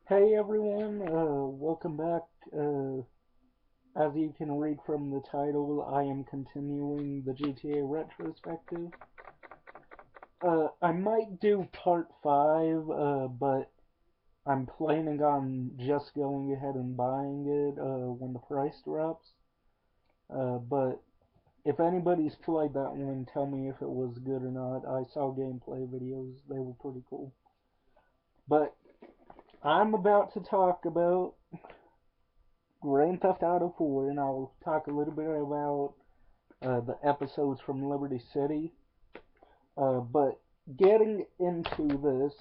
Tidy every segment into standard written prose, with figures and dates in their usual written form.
Hey everyone, welcome back. As you can read from the title, I am continuing the GTA Retrospective. I might do part 5, but I'm planning on just going ahead and buying it when the price drops. But if anybody's played that one, tell me if it was good or not. I saw gameplay videos, they were pretty cool. But I'm about to talk about Grand Theft Auto 4, and I'll talk a little bit about the episodes from Liberty City. But getting into this,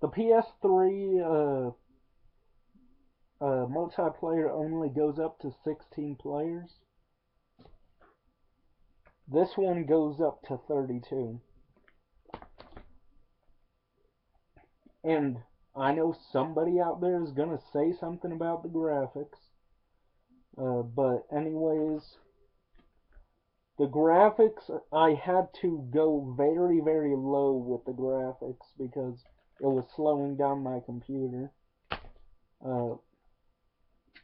the PS3 multiplayer only goes up to 16 players. This one goes up to 32. And I know somebody out there is gonna say something about the graphics. But anyways, the graphics, I had to go very, very low with the graphics because it was slowing down my computer. Uh,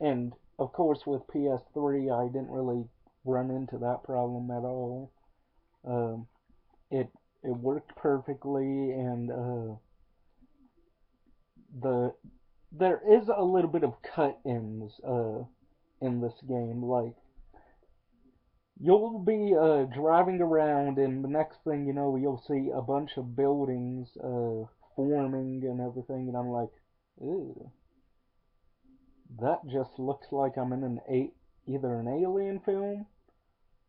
and of course, with PS3, I didn't really run into that problem at all. Um, it it worked perfectly, and the there is a little bit of cut-ins in this game. Like you'll be driving around, and the next thing you know, you'll see a bunch of buildings forming and everything, and I'm like, ew, that just looks like I'm in either an alien film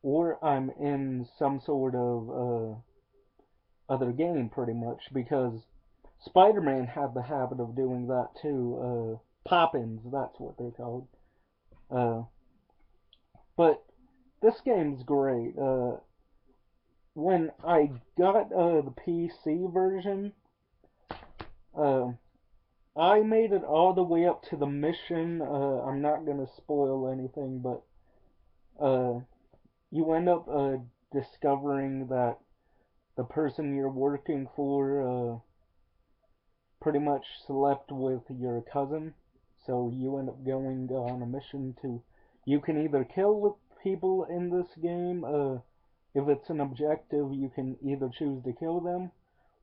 or I'm in some sort of other game, pretty much, because Spider-Man had the habit of doing that too. Pop-ins, that's what they're called. Uh, but this game's great. When I got the PC version, uh, I made it all the way up to the mission. I'm not gonna spoil anything, but you end up discovering that the person you're working for pretty much slept with your cousin. So you end up going on a mission to. You can either kill people in this game. If it's an objective, you can either choose to kill them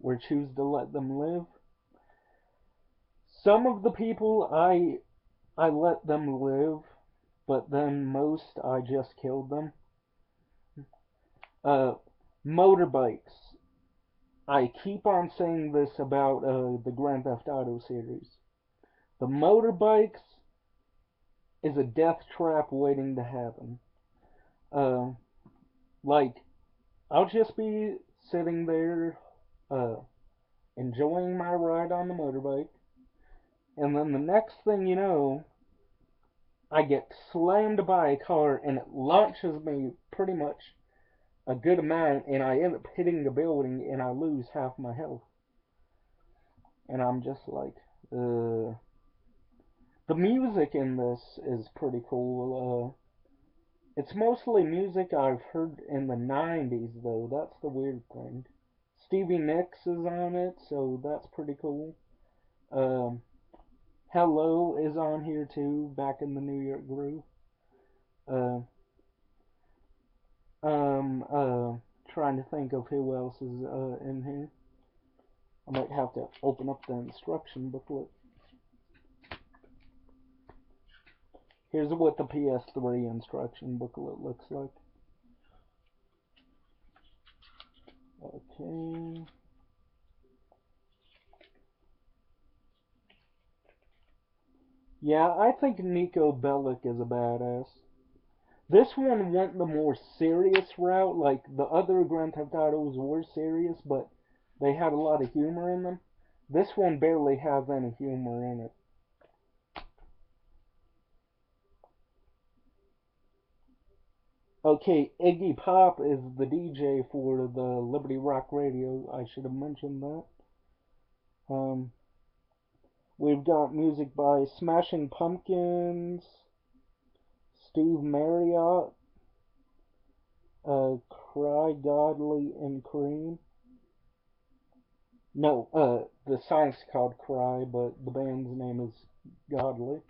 or choose to let them live. Some of the people I let them live, but then most I just killed them. Uh, Motorbikes. I keep on saying this about the Grand Theft Auto series. The motorbikes is a death trap waiting to happen. Uh, like, I'll just be sitting there, uh, enjoying my ride on the motorbike, and then the next thing you know, I get slammed by a car and it launches me pretty much a good amount, and I end up hitting the building and I lose half my health. And I'm just like, uh, the music in this is pretty cool. It's mostly music I've heard in the 90s, though. That's the weird thing. Stevie Nicks is on it, so that's pretty cool. Um, Hello is on here too, back in the New York groove. Uh, um, uh, Trying to think of who else is in here. I might have to open up the instruction booklet. Here's what the PS3 instruction booklet looks like. Okay. Yeah, I think Nico Bellic is a badass. This one went the more serious route. Like the other Grand Theft Autos were serious, but they had a lot of humor in them. This one barely has any humor in it. Okay, Iggy Pop is the DJ for the Liberty Rock Radio. I should have mentioned that. Um, we've got music by Smashing Pumpkins, Steve Marriott, Cry Godly and Cream. No, the song's called Cry, but the band's name is Godly.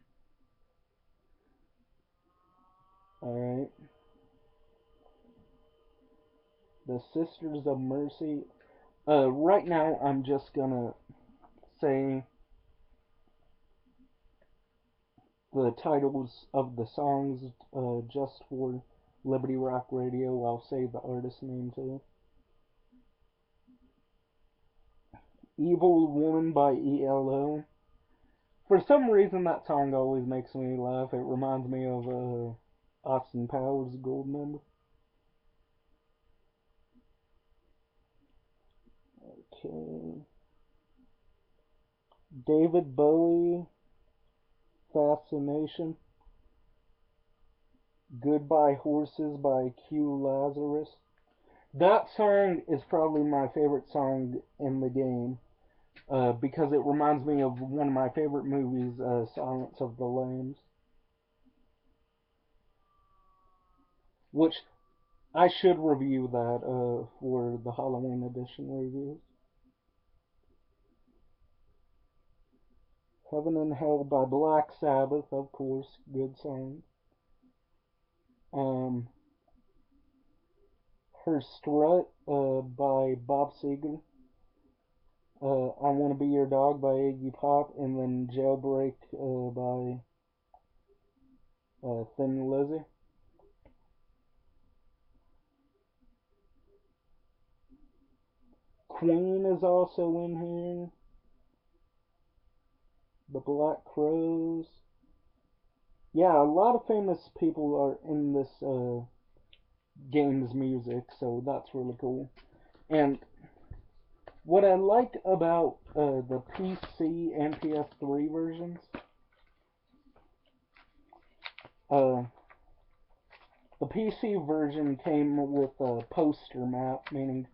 Alright. The Sisters of Mercy. Right now I'm just gonna say the titles of the songs, just for Liberty Rock Radio. I'll say the artist name too. Evil Woman by ELO. For some reason, that song always makes me laugh. It reminds me of Austin Powers' Gold Member. Okay. David Bowie, Fascination. Goodbye Horses by Q Lazarus. That song is probably my favorite song in the game, because it reminds me of one of my favorite movies, Silence of the Lambs, which I should review that for the Halloween edition reviews. Heaven and Hell by Black Sabbath, of course, good song. Um, Her Strut by Bob Seger. I Want to Be Your Dog by Iggy Pop, and then Jailbreak by Thin Lizzy. Queen is also in here. The Black Crows. Yeah, a lot of famous people are in this game's music, so that's really cool. And what I like about the PC and PS3 versions, uh, the PC version came with a poster map, meaning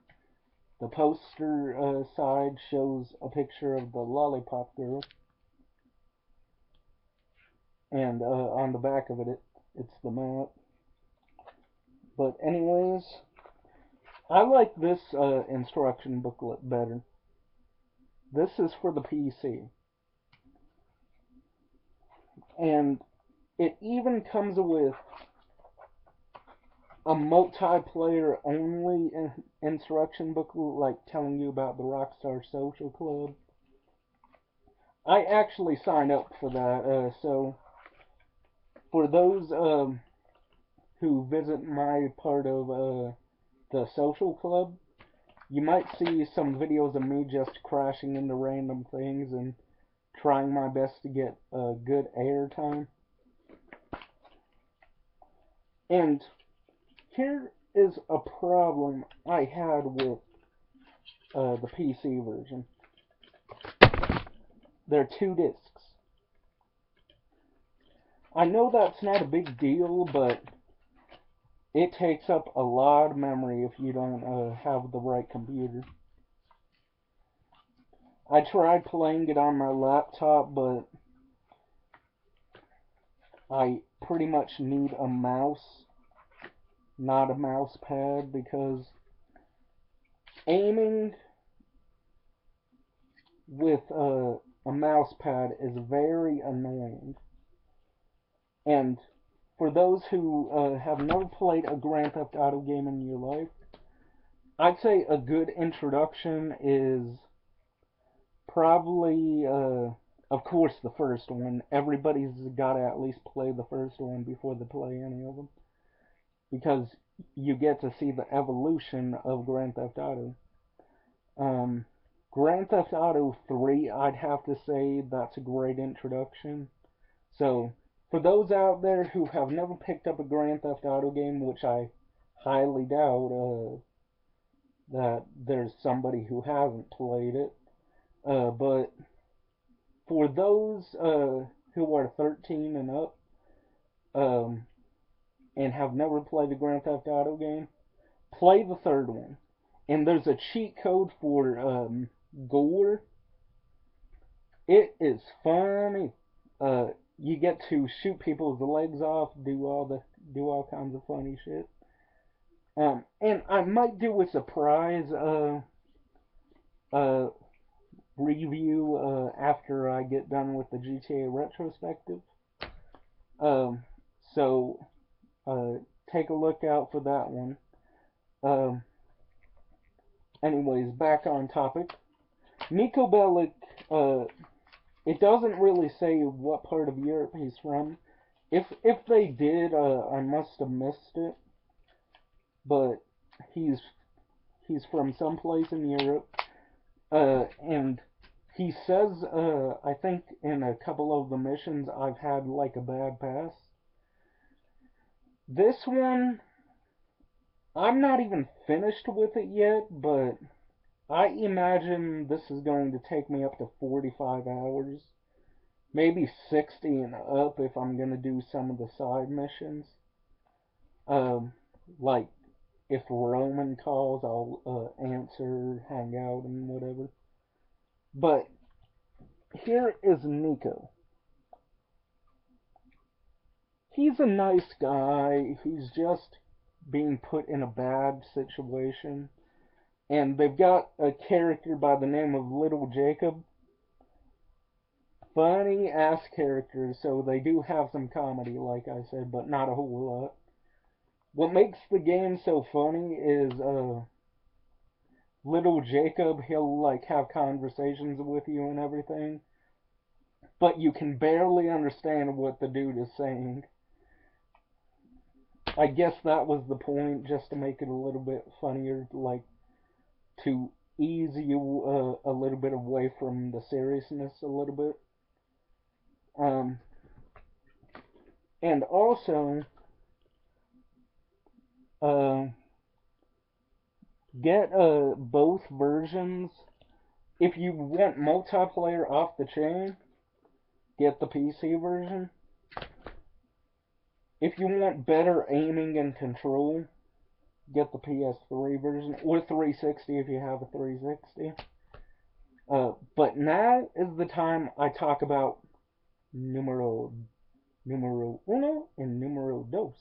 the poster side shows a picture of the Lollipop Girl, and on the back of it's the map. But anyways, I like this instruction booklet better. This is for the PC, and it even comes with a multiplayer only instruction booklet, like telling you about the Rockstar Social Club. I actually signed up for that, so for those who visit my part of the social club, you might see some videos of me just crashing into random things and trying my best to get good air time. And here is a problem I had with the PC version. There are two discs. I know that's not a big deal, but it takes up a lot of memory if you don't have the right computer. I tried playing it on my laptop, but I pretty much need a mouse, not a mouse pad, because aiming with a mouse pad is very annoying. And for those who have never played a Grand Theft Auto game in your life, I'd say a good introduction is probably, of course, the first one. Everybody's got to at least play the first one before they play any of them, because you get to see the evolution of Grand Theft Auto. Um, Grand Theft Auto 3, I'd have to say that's a great introduction. So, for those out there who have never picked up a Grand Theft Auto game, which I highly doubt that there's somebody who hasn't played it, but for those who are 13 and up um, and have never played a Grand Theft Auto game, play the third one. And there's a cheat code for gore. It is funny. You get to shoot people's legs off, do all kinds of funny shit. And I might do a surprise review after I get done with the GTA retrospective. Um, so uh, take a look out for that one. Um, anyways, back on topic. Nico Bellic, uh, it doesn't really say what part of Europe he's from. If they did, I must have missed it. But he's he's from someplace in Europe, and he says, I think in a couple of the missions I've had like a bad pass. This one, I'm not even finished with it yet, but I imagine this is going to take me up to 45 hours. Maybe 60 and up if I'm going to do some of the side missions. Um, like, if Roman calls, I'll answer, hang out, and whatever. But here is Nico. He's a nice guy. He's just being put in a bad situation. And they've got a character by the name of Little Jacob. Funny ass character, so they do have some comedy, like I said, but not a whole lot. What makes the game so funny is Little Jacob, he'll like have conversations with you and everything, but you can barely understand what the dude is saying. I guess that was the point, just to make it a little bit funnier, like to ease you a little bit away from the seriousness a little bit. Um, and also, uh, get both versions. If you want multiplayer off the chain, get the PC version. If you want better aiming and control, get the PS3 version, or 360 if you have a 360. But now is the time I talk about numero uno and numero dos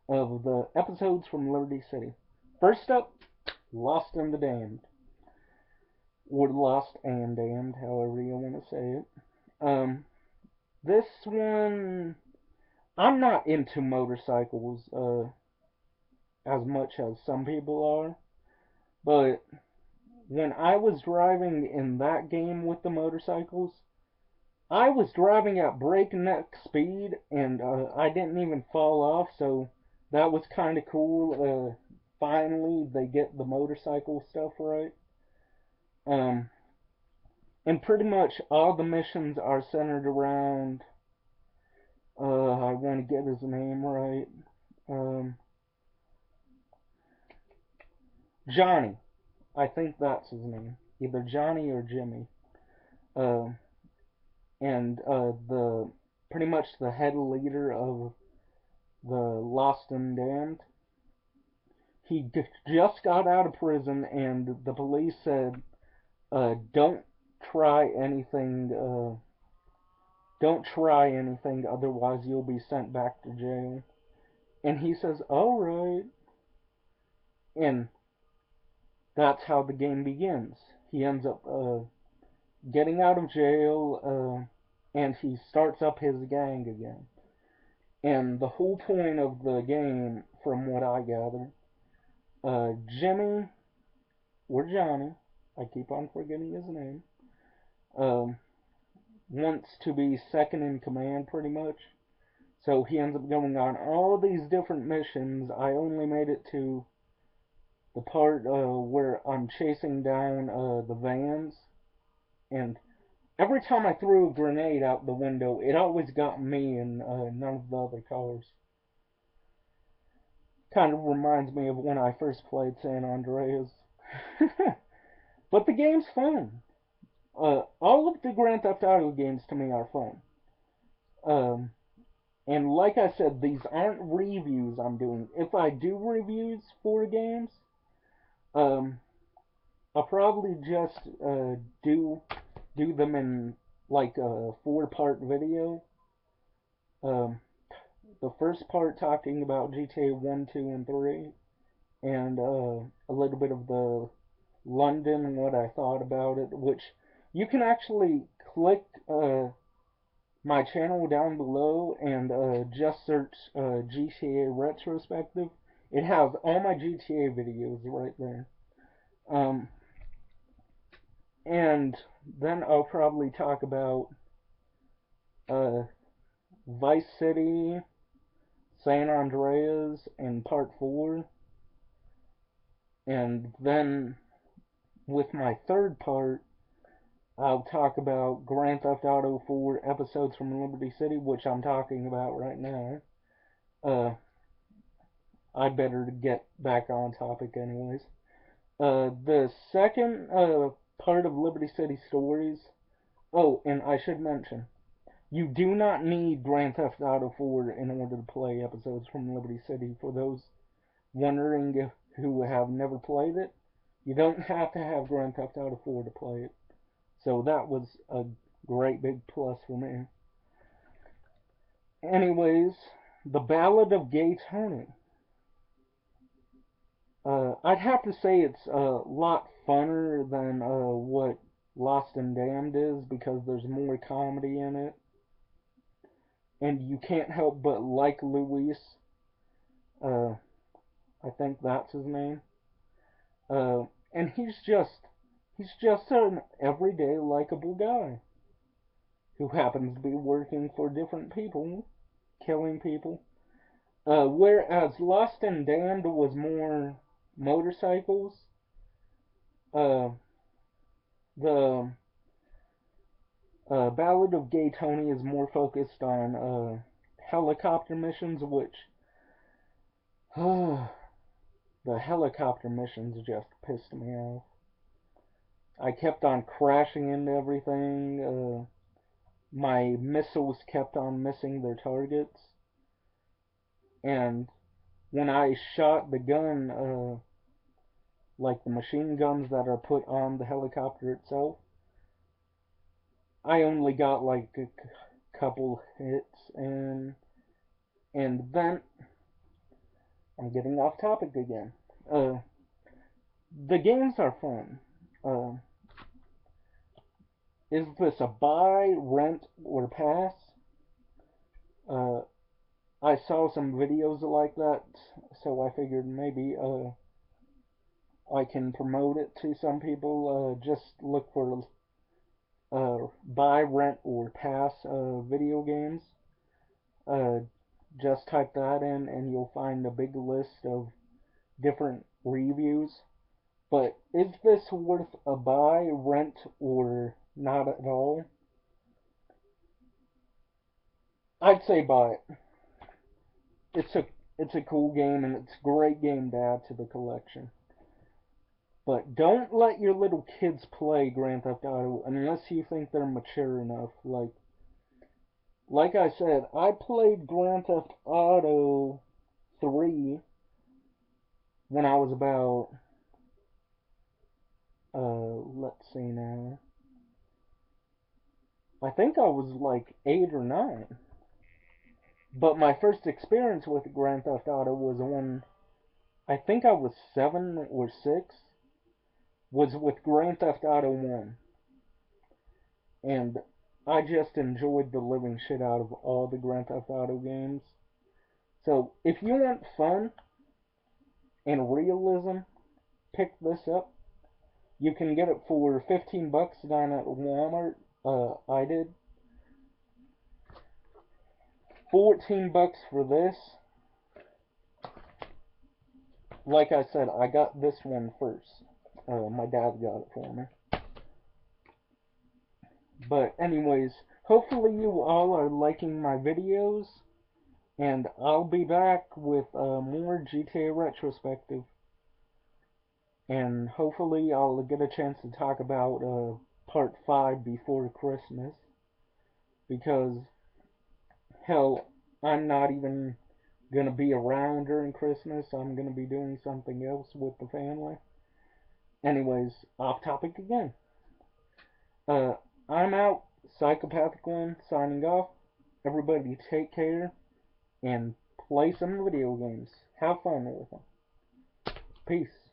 of the episodes from Liberty City. First up, Lost and the Damned, or Lost and Damned, however you want to say it. This one, I'm not into motorcycles as much as some people are, but when I was driving in that game with the motorcycles, I was driving at breakneck speed and I didn't even fall off, so that was kind of cool. Finally, they get the motorcycle stuff right. Um, and pretty much all the missions are centered around. I want to get his name right. Um, Johnny. I think that's his name. Either Johnny or Jimmy. Uh, and the pretty much the head leader of the Lost and Damned. He just got out of prison, and the police said, "Don't try anything. Don't try anything, otherwise you'll be sent back to jail." And he says, "All right." And that's how the game begins. He ends up getting out of jail, and he starts up his gang again. And the whole point of the game, from what I gather, Jimmy, or Johnny, I keep on forgetting his name, um, wants to be second in command pretty much. So he ends up going on all these different missions. I only made it to the part where I'm chasing down the vans, and every time I threw a grenade out the window, it always got me and none of the other cars. Kind of reminds me of when I first played San Andreas. But the game's fun. All of the Grand Theft Auto games to me are fun. Um, and like I said, these aren't reviews I'm doing. If I do reviews for games, um, I'll probably just do them in like a 4-part video. Um, the first part talking about GTA 1, 2, and 3, and a little bit of the London and what I thought about it, which You can actually click my channel down below and just search GTA Retrospective. It has all my GTA videos right there. Um, and then I'll probably talk about uh, Vice City, San Andreas, and Part 4. And then with my third part, I'll talk about Grand Theft Auto 4 episodes from Liberty City, which I'm talking about right now. Uh, I'd better get back on topic anyways. The second part of Liberty City Stories. Oh, and I should mention, you do not need Grand Theft Auto 4 in order to play episodes from Liberty City. For those wondering who have never played it, you don't have to have Grand Theft Auto 4 to play it. So that was a great big plus for me. Anyways, the Ballad of Gay Tony. I'd have to say it's a lot funner than what Lost and Damned is because there's more comedy in it, and you can't help but like Luis. Uh, I think that's his name. Uh, and he's just an everyday likable guy who happens to be working for different people, killing people. Whereas Lost and Damned was more motorcycles. Uh, the Ballad of Gay Tony is more focused on helicopter missions, which the helicopter missions just pissed me off. I kept on crashing into everything. My missiles kept on missing their targets, and when I shot the gun, like the machine guns that are put on the helicopter itself, I only got like a couple hits, and then I'm getting off topic again. Uh, the games are fun. Uh, is this a buy, rent, or pass? Uh, I saw some videos like that, so I figured maybe I can promote it to some people. Just look for buy, rent, or pass video games. Uh, just type that in, and you'll find a big list of different reviews. But is this worth a buy, rent, or not at all? I'd say buy it. It's a cool game and it's a great game to add to the collection. But don't let your little kids play Grand Theft Auto unless you think they're mature enough. Like I said, I played Grand Theft Auto 3 when I was about let's see now. I think I was like 8 or 9. But my first experience with Grand Theft Auto was when I think I was 7 or 6, was with Grand Theft Auto 1. And I just enjoyed the living shit out of all the Grand Theft Auto games. So if you want fun and realism, pick this up. You can get it for $15 down at Walmart. I did. $14 for this. Like I said, I got this one first. My dad got it for me. But anyways, hopefully you all are liking my videos, and I'll be back with more GTA Retrospective. And hopefully I'll get a chance to talk about Part 5 before Christmas. Because, hell, I'm not even gonna be around during Christmas. I'm gonna be doing something else with the family. Anyways, off topic again. Uh, I'm out. Psychopathic One signing off. Everybody take care and play some video games. Have fun with them. Peace.